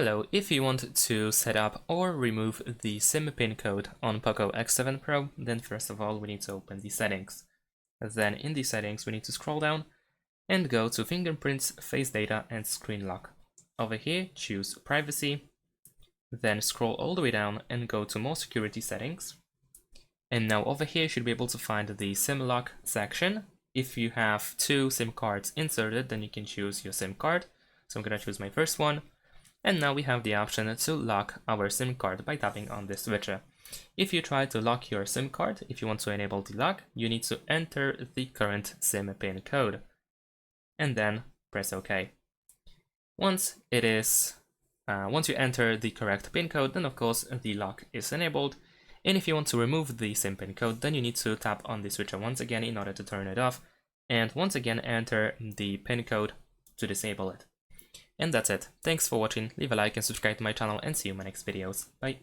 Hello, if you want to set up or remove the SIM pin code on POCO X7 Pro, then first of all we need to open the settings. Then in the settings we need to scroll down and go to fingerprints, face data and screen lock. Over here choose privacy, then scroll all the way down and go to more security settings. And now over here you should be able to find the SIM lock section. If you have two SIM cards inserted, then you can choose your SIM card. So I'm gonna choose my first one. And now we have the option to lock our SIM card by tapping on this switcher. If you try to lock your SIM card, if you want to enable the lock, you need to enter the current SIM pin code and then press OK. Once you enter the correct pin code, then of course the lock is enabled. And if you want to remove the SIM pin code, then you need to tap on the switcher once again in order to turn it off, and once again enter the pin code to disable it. And that's it. Thanks for watching, leave a like and subscribe to my channel and see you in my next videos. Bye!